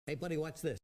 Hey, buddy, watch this.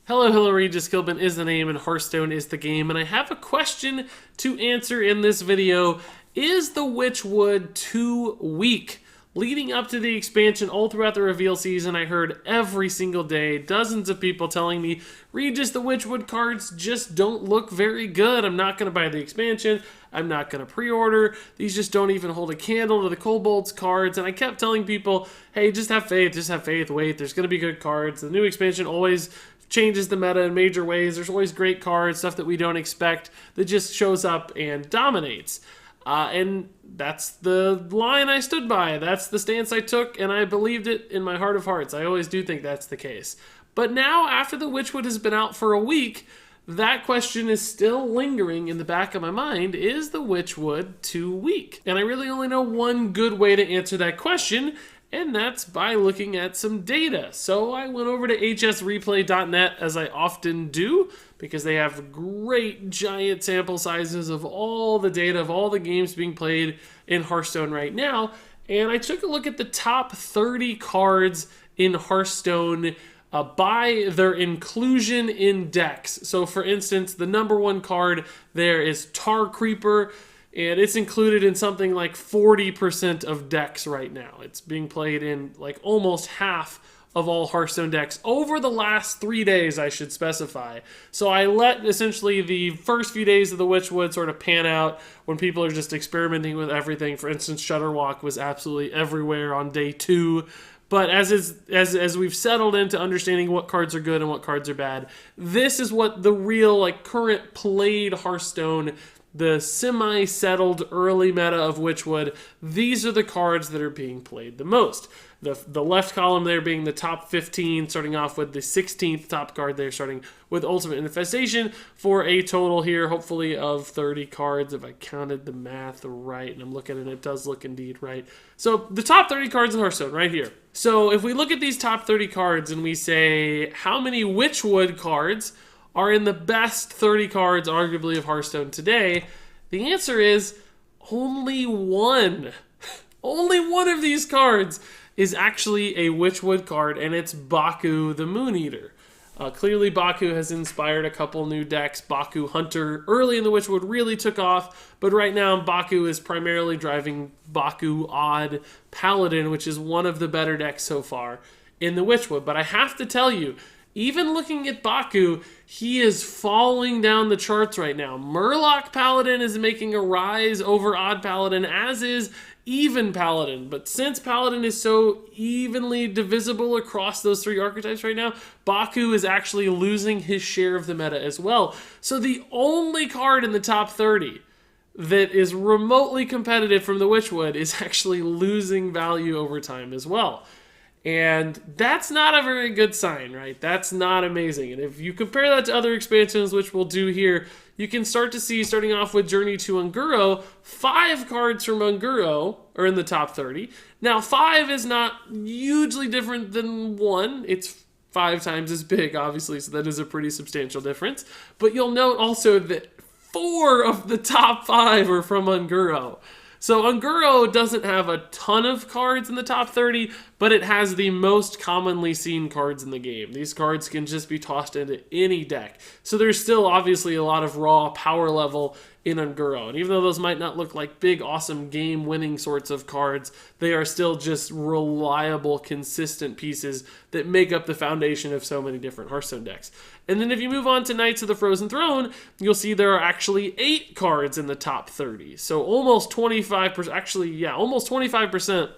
Hello, Regis Kilbin is the name and Hearthstone is the game, and I have a question to answer in this video. Is the Witchwood too weak? Leading up to the expansion, all throughout the reveal season, I heard every single day dozens of people telling me, Regis, the Witchwood cards just don't look very good. I'm not going to buy the expansion. I'm not going to pre-order. These just don't even hold a candle to the Kobolds cards. And I kept telling people, hey, just have faith, wait, there's going to be good cards. The new expansion always changes the meta in major ways. There's always great cards, stuff that we don't expect, that just shows up and dominates. And that's the line I stood by. That's the stance I took, and I believed it in my heart of hearts. I always do think that's the case. But now, after the Witchwood has been out for a week, that question is still lingering in the back of my mind. Is the Witchwood too weak? And I really only know one good way to answer that question, and that's by looking at some data. So I went over to hsreplay.net, as I often do, because they have great giant sample sizes of all the data of all the games being played in Hearthstone right now. And I took a look at the top 30 cards in Hearthstone by their inclusion in decks. So for instance, the number one card there is Tar Creeper, and it's included in something like 40% of decks right now. It's being played in like almost half of all Hearthstone decks over the last 3 days, I should specify. So I let essentially the first few days of the Witchwood sort of pan out when people are just experimenting with everything. For instance, Shutterwalk was absolutely everywhere on day 2. But as we've settled into understanding what cards are good and what cards are bad, this is what the real like current played Hearthstone, the semi-settled early meta of Witchwood, these are the cards that are being played the most. The left column there being the top 15, starting off with the 16th top card there, starting with Ultimate Infestation, for a total here, hopefully, of 30 cards, if I counted the math right, and I'm looking at it, it does look indeed right. So the top 30 cards in Hearthstone, right here. So if we look at these top 30 cards and we say, how many Witchwood cards are in the best 30 cards, arguably, of Hearthstone today, the answer is only one. Only one of these cards is actually a Witchwood card, and it's Baku the Moon Eater. Clearly, Baku has inspired a couple new decks. Baku Hunter early in the Witchwood really took off, but right now Baku is primarily driving Baku Odd Paladin, which is one of the better decks so far in the Witchwood. But I have to tell you, even looking at Baku, he is falling down the charts right now. Murloc Paladin is making a rise over Odd Paladin, as is Even Paladin. But since Paladin is so evenly divisible across those three archetypes right now, Baku is actually losing his share of the meta as well. So the only card in the top 30 that is remotely competitive from the Witchwood is actually losing value over time as well. And that's not a very good sign, right? That's not amazing. And if you compare that to other expansions, which we'll do here, you can start to see, starting off with Journey to Unguro, 5 cards from Unguro are in the top 30. Now, 5 is not hugely different than 1. It's 5 times as big, obviously, so that is a pretty substantial difference. But you'll note also that 4 of the top 5 are from Unguro. So Unguro doesn't have a ton of cards in the top 30, but it has the most commonly seen cards in the game. These cards can just be tossed into any deck. So there's still obviously a lot of raw power level in Unguro. And even though those might not look like big, awesome game-winning sorts of cards, they are still just reliable, consistent pieces that make up the foundation of so many different Hearthstone decks. And then if you move on to Knights of the Frozen Throne, you'll see there are actually 8 cards in the top 30. So almost 25%, actually, yeah, almost 25%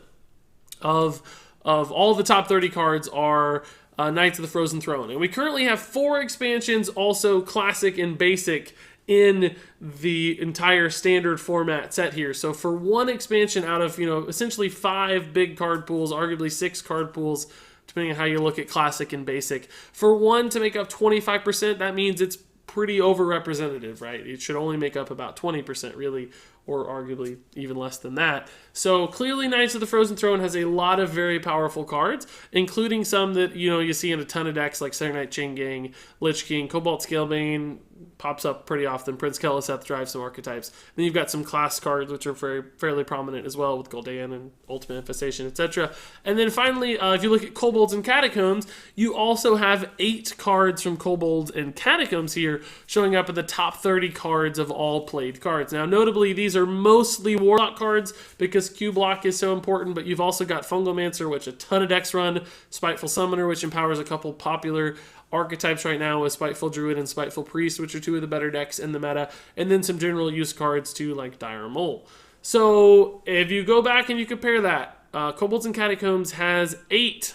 of all the top 30 cards are Knights of the Frozen Throne. And we currently have 4 expansions, also Classic and Basic, in the entire standard format set here. So for one expansion out of, essentially 5 big card pools, arguably 6 card pools, depending on how you look at Classic and Basic, for one to make up 25%, that means it's pretty overrepresentative, right? It should only make up about 20%, really, or arguably even less than that. So clearly Knights of the Frozen Throne has a lot of very powerful cards, including some that you see in a ton of decks like Saturday Night Chain Gang, Lich King, Cobalt Scalebane, pops up pretty often. Prince Keleseth drives some archetypes. Then you've got some class cards, which are fairly prominent as well, with Gul'dan and Ultimate Infestation, etc. And then finally, if you look at Kobolds and Catacombs, you also have 8 cards from Kobolds and Catacombs here showing up in the top 30 cards of all played cards. Now, notably, these are mostly Warlock cards because Q-Block is so important, but you've also got Fungalmancer, which a ton of decks run, Spiteful Summoner, which empowers a couple popular archetypes right now with Spiteful Druid and Spiteful Priest, which are 2 of the better decks in the meta, and then some general use cards too, like Dire Mole. So if you go back and you compare that, Kobolds and Catacombs has 8,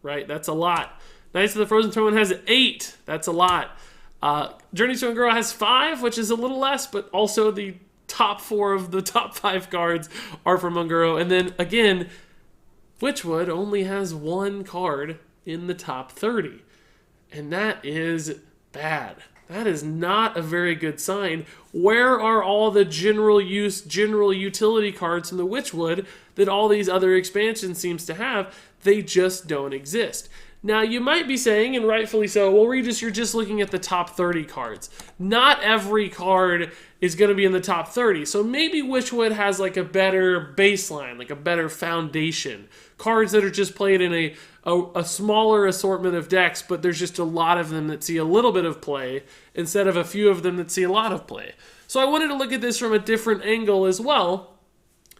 right? That's a lot. Knights of the Frozen Throne has 8. That's a lot. Journeys to Un'Goro has 5, which is a little less, but also the top 4 of the top 5 cards are from Un'Goro. And then again, Witchwood only has 1 card in the top 30. And that is bad. That is not a very good sign. Where are all the general use, general utility cards from the Witchwood that all these other expansions seems to have? They just don't exist. Now, you might be saying, and rightfully so, well, Regis, you're just looking at the top 30 cards. Not every card is going to be in the top 30. So maybe Witchwood has like a better baseline, like a better foundation. Cards that are just played in a smaller assortment of decks, but there's just a lot of them that see a little bit of play instead of a few of them that see a lot of play. So I wanted to look at this from a different angle as well.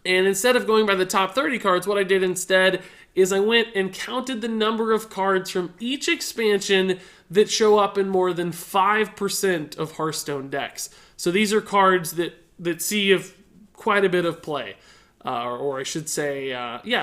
And instead of going by the top 30 cards, what I did instead is I went and counted the number of cards from each expansion that show up in more than 5% of Hearthstone decks. So these are cards that see quite a bit of play. Or I should say,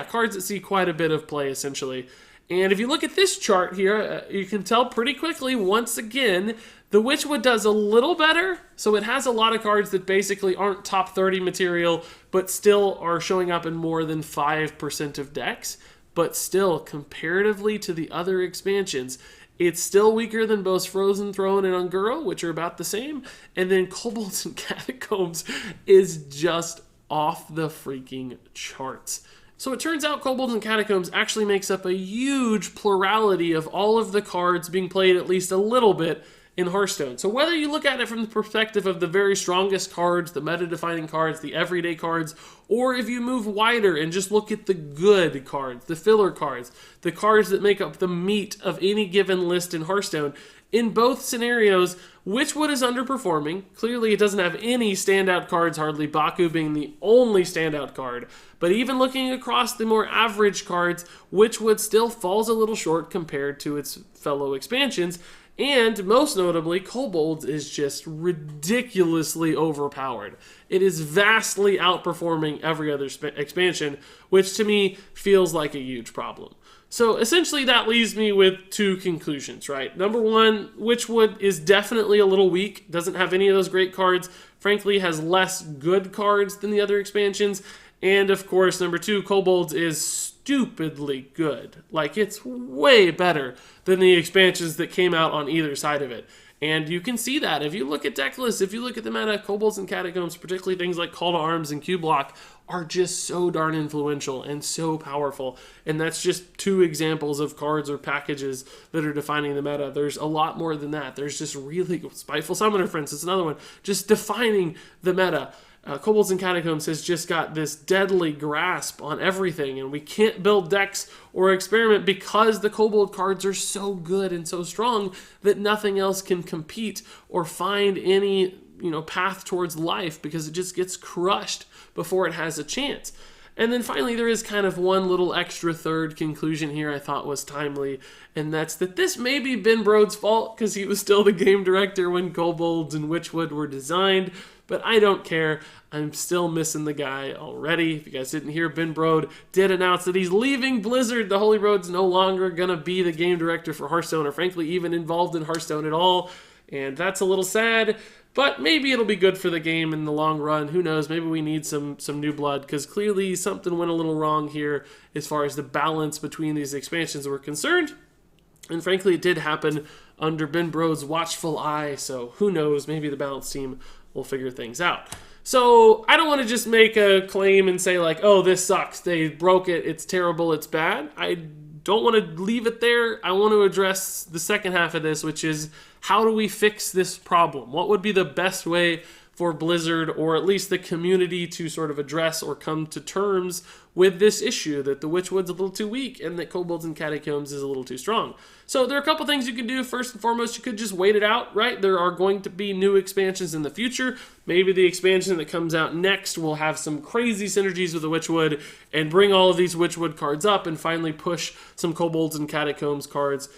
cards that see quite a bit of play, essentially. And if you look at this chart here, you can tell pretty quickly, once again, the Witchwood does a little better. So it has a lot of cards that basically aren't top 30 material, but still are showing up in more than 5% of decks. But still, comparatively to the other expansions, it's still weaker than both Frozen Throne and Un'Goro, which are about the same. And then Kobolds and Catacombs is just off the freaking charts. So it turns out Kobolds and Catacombs actually makes up a huge plurality of all of the cards being played at least a little bit in Hearthstone. So whether you look at it from the perspective of the very strongest cards, the meta-defining cards, the everyday cards, or if you move wider and just look at the good cards, the filler cards, the cards that make up the meat of any given list in Hearthstone, in both scenarios, Witchwood is underperforming. Clearly, it doesn't have any standout cards, hardly, Baku being the only standout card. But even looking across the more average cards, Witchwood still falls a little short compared to its fellow expansions. And most notably, Kobolds is just ridiculously overpowered. It is vastly outperforming every other expansion, which to me feels like a huge problem. So essentially that leaves me with 2 conclusions, right? Number 1, Witchwood is definitely a little weak, doesn't have any of those great cards, frankly has less good cards than the other expansions, and of course, number 2, Kobolds is stupidly good. Like, it's way better than the expansions that came out on either side of it. And you can see that. If you look at deck lists, if you look at the meta, Kobolds and Catacombs, particularly things like Call to Arms and Q-Block, are just so darn influential and so powerful. And that's just 2 examples of cards or packages that are defining the meta. There's a lot more than that. There's just really... Spiteful Summoner, for instance, another one. Just defining the meta. Kobolds and Catacombs has just got this deadly grasp on everything, and we can't build decks or experiment because the Kobold cards are so good and so strong that nothing else can compete or find any path towards life because it just gets crushed before it has a chance. And then finally, there is kind of one little extra third conclusion here I thought was timely, and that's that this may be Ben Brode's fault because he was still the game director when Kobolds and Witchwood were designed, but I don't care. I'm still missing the guy already. If you guys didn't hear, Ben Brode did announce that he's leaving Blizzard. The Holy Road's no longer going to be the game director for Hearthstone, or frankly even involved in Hearthstone at all, and that's a little sad. But maybe it'll be good for the game in the long run. Who knows? Maybe we need some new blood, because clearly something went a little wrong here as far as the balance between these expansions were concerned. And frankly, it did happen under Ben Brode's watchful eye, so who knows? Maybe the balance team will figure things out. So I don't want to just make a claim and say like, oh, this sucks. They broke it. It's terrible. It's bad. I don't want to leave it there. I want to address the second half of this, which is how do we fix this problem? What would be the best way for Blizzard, or at least the community, to sort of address or come to terms with this issue that the Witchwood's a little too weak and that Kobolds and Catacombs is a little too strong? So there are a couple things you can do. First and foremost, you could just wait it out, right? There are going to be new expansions in the future. Maybe the expansion that comes out next will have some crazy synergies with the Witchwood and bring all of these Witchwood cards up and finally push some Kobolds and Catacombs cards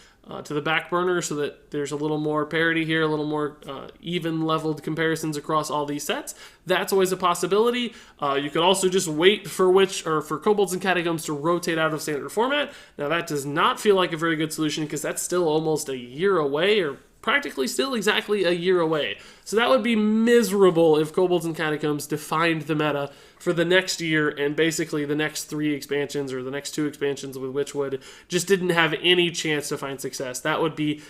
to the back burner so that there's a little more parity here, a little more even leveled comparisons across all these sets. That's always a possibility. You could also just wait for Kobolds and Catacombs to rotate out of standard format. Now that does not feel like a very good solution because that's still almost a year away, or practically still exactly a year away. So that would be miserable if Kobolds and Catacombs defined the meta for the next year and basically the next 3 expansions or the next 2 expansions with Witchwood just didn't have any chance to find success. That would be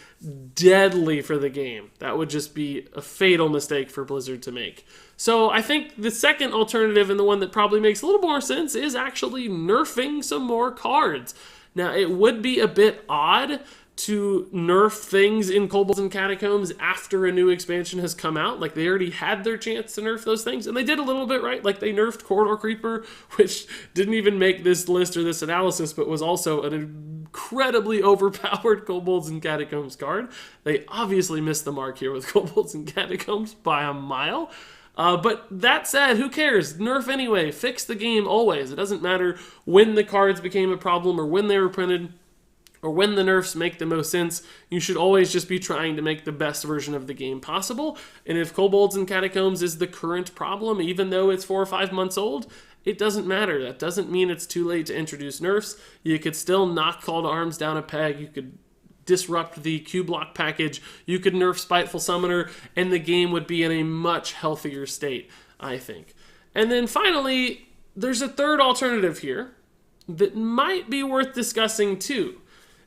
deadly for the game. That would just be a fatal mistake for Blizzard to make. So I think the second alternative, and the one that probably makes a little more sense, is actually nerfing some more cards. Now, it would be a bit odd to nerf things in Kobolds and Catacombs after a new expansion has come out. Like, they already had their chance to nerf those things, and they did a little bit, right? Like, they nerfed Corridor Creeper, which didn't even make this list or this analysis, but was also an incredibly overpowered Kobolds and Catacombs card. They obviously missed the mark here with Kobolds and Catacombs by a mile. But that said, who cares? Nerf anyway. Fix the game always. It doesn't matter when the cards became a problem or when they were printed, or when the nerfs make the most sense. You should always just be trying to make the best version of the game possible. And if Kobolds and Catacombs is the current problem, even though it's 4 or 5 months old, it doesn't matter. That doesn't mean it's too late to introduce nerfs. You could still knock Call to Arms down a peg. You could disrupt the Q-Block package. You could nerf Spiteful Summoner, and the game would be in a much healthier state, I think. And then finally, there's a third alternative here that might be worth discussing too.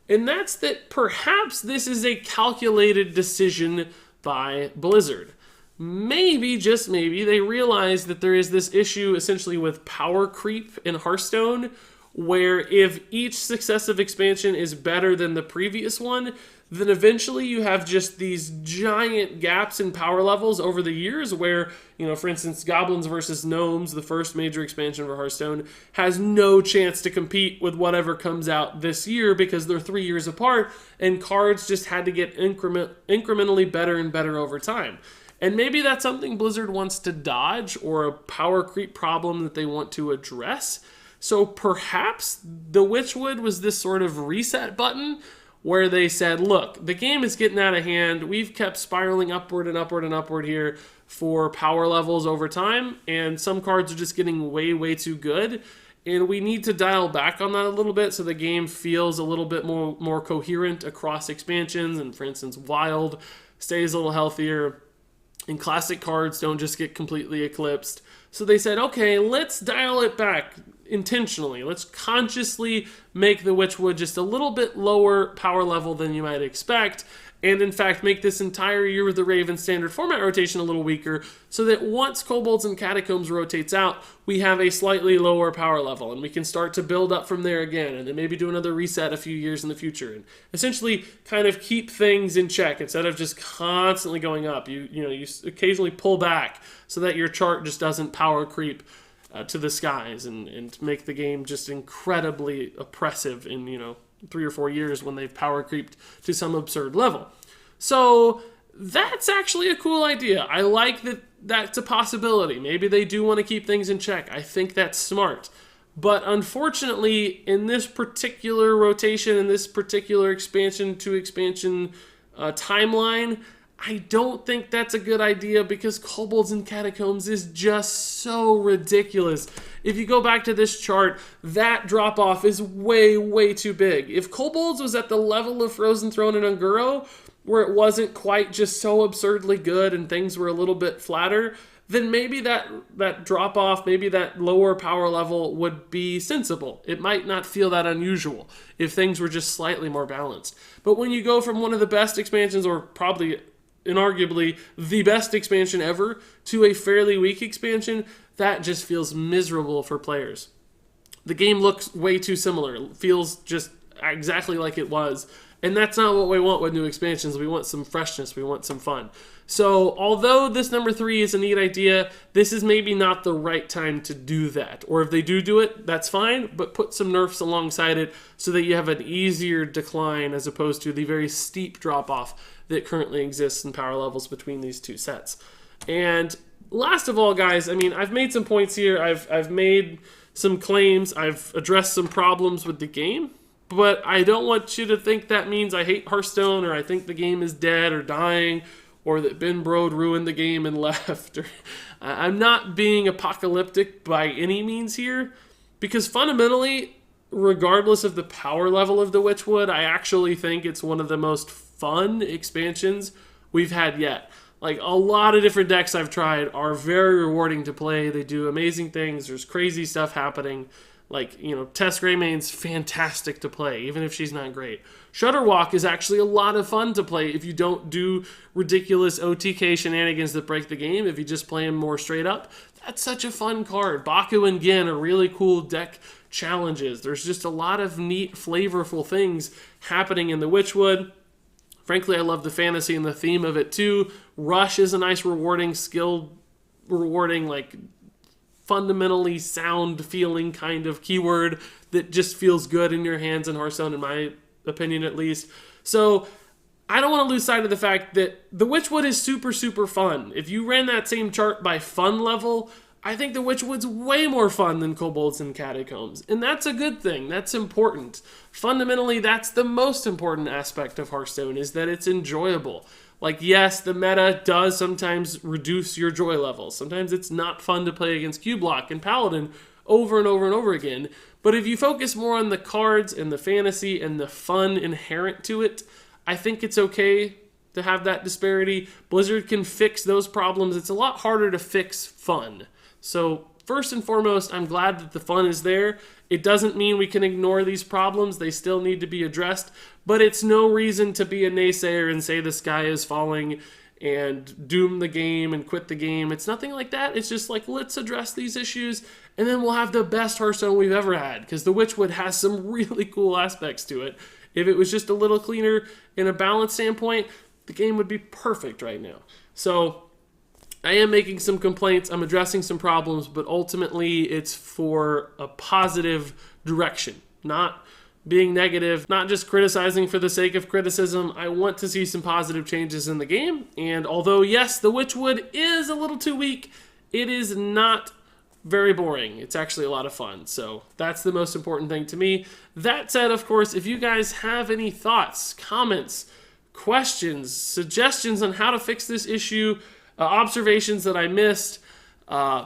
And that's that perhaps this is a calculated decision by Blizzard. Maybe, just maybe, they realize that there is this issue essentially with power creep in Hearthstone, where if each successive expansion is better than the previous one, then eventually you have just these giant gaps in power levels over the years where, for instance, Goblins versus Gnomes, the first major expansion for Hearthstone, has no chance to compete with whatever comes out this year because they're 3 years apart, and cards just had to get incrementally better and better over time. And maybe that's something Blizzard wants to dodge, or a power creep problem that they want to address. So perhaps the Witchwood was this sort of reset button where they said, look, the game is getting out of hand. We've kept spiraling upward and upward and upward here for power levels over time, and some cards are just getting way, way too good. And we need to dial back on that a little bit so the game feels a little bit more coherent across expansions. And for instance, Wild stays a little healthier, and classic cards don't just get completely eclipsed. So they said, okay, let's dial it back intentionally. Let's consciously make the Witchwood just a little bit lower power level than you might expect, and in fact make this entire Year of the Raven standard format rotation a little weaker, so that once Kobolds and Catacombs rotates out, we have a slightly lower power level, and we can start to build up from there again, and then maybe do another reset a few years in the future, and essentially kind of keep things in check instead of just constantly going up. You occasionally pull back so that your chart just doesn't power creep to the skies and make the game just incredibly oppressive in 3 or 4 years when they've power creeped to some absurd level. So that's actually a cool idea. I like that that's a possibility. Maybe they do want to keep things in check. I think that's smart. But unfortunately, in this particular rotation, in this particular expansion to expansion timeline, I don't think that's a good idea because Kobolds and Catacombs is just so ridiculous. If you go back to this chart, that drop-off is way, way too big. If Kobolds was at the level of Frozen Throne and Unguro, where it wasn't quite just so absurdly good and things were a little bit flatter, then maybe that drop-off, maybe that lower power level would be sensible. It might not feel that unusual if things were just slightly more balanced. But when you go from one of the best expansions, or probably inarguably the best expansion ever, to a fairly weak expansion, that just feels miserable for players. The game looks way too similar. It feels just exactly like it was. And that's not what we want with new expansions. We want some freshness. We want some fun. So although this number 3 is a neat idea, this is maybe not the right time to do that. Or if they do it, that's fine, but put some nerfs alongside it so that you have an easier decline as opposed to the very steep drop-off that currently exists in power levels between these two sets. And last of all, guys, I mean, I've made some points here. I've made some claims. I've addressed some problems with the game. But I don't want you to think that means I hate Hearthstone or I think the game is dead or dying or that Ben Brode ruined the game and left. I'm not being apocalyptic by any means here because fundamentally, regardless of the power level of the Witchwood, I actually think it's one of the most fun expansions we've had yet. Like, a lot of different decks I've tried are very rewarding to play. They do amazing things. There's crazy stuff happening. Like, you know, Tess Greymane's fantastic to play, even if she's not great. Shudderwalk is actually a lot of fun to play if you don't do ridiculous OTK shenanigans that break the game. If you just play them more straight up, that's such a fun card. Baku and Gin are really cool deck challenges. There's just a lot of neat, flavorful things happening in the Witchwood. Frankly, I love the fantasy and the theme of it too. Rush is a nice, rewarding, rewarding, like, fundamentally sound feeling kind of keyword that just feels good in your hands in Hearthstone, in my opinion at least. So I don't want to lose sight of the fact that the Witchwood is super, super fun. If you ran that same chart by fun level, I think the Witchwood's way more fun than Kobolds and Catacombs. And that's a good thing. That's important. Fundamentally, that's the most important aspect of Hearthstone, is that it's enjoyable. Like, yes, the meta does sometimes reduce your joy level. Sometimes it's not fun to play against Q-Block and Paladin over and over and over again. But if you focus more on the cards and the fantasy and the fun inherent to it, I think it's okay to have that disparity. Blizzard can fix those problems. It's a lot harder to fix fun. So first and foremost, I'm glad that the fun is there. It doesn't mean we can ignore these problems. They still need to be addressed. But it's no reason to be a naysayer and say the sky is falling and doom the game and quit the game. It's nothing like that. It's just like, let's address these issues and then we'll have the best Hearthstone we've ever had, because the Witchwood has some really cool aspects to it. If it was just a little cleaner in a balance standpoint, the game would be perfect right now. So I am making some complaints, I'm addressing some problems, but ultimately it's for a positive direction, not being negative, not just criticizing for the sake of criticism. I want to see some positive changes in the game, and although, yes, the Witchwood is a little too weak, it is not very boring. It's actually a lot of fun, so that's the most important thing to me. That said, of course, if you guys have any thoughts, comments, questions, suggestions on how to fix this issue, observations that I missed,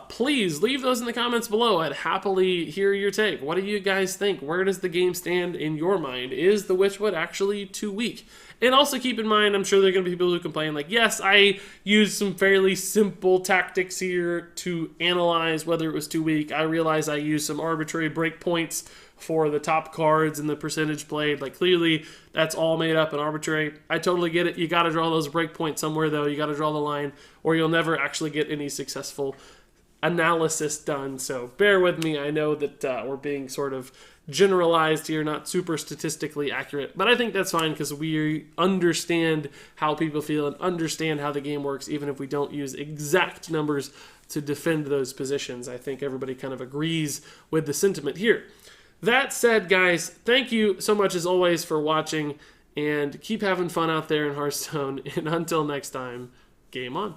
please leave those in the comments below. I'd happily hear your take. What do you guys think? Where does the game stand in your mind? Is the Witchwood actually too weak? And also keep in mind, I'm sure there are going to be people who complain, like, yes, I used some fairly simple tactics here to analyze whether it was too weak. I realize I used some arbitrary breakpoints for the top cards and the percentage played. Like, clearly, that's all made up and arbitrary. I totally get it. You got to draw those breakpoints somewhere, though. You got to draw the line, or you'll never actually get any successful analysis done. So bear with me. I know that we're being sort of generalized here, not super statistically accurate, but I think that's fine because we understand how people feel and understand how the game works, even if we don't use exact numbers to defend those positions. I think everybody kind of agrees with the sentiment here. That said, guys, thank you so much as always for watching, and keep having fun out there in Hearthstone, and until next time, game on.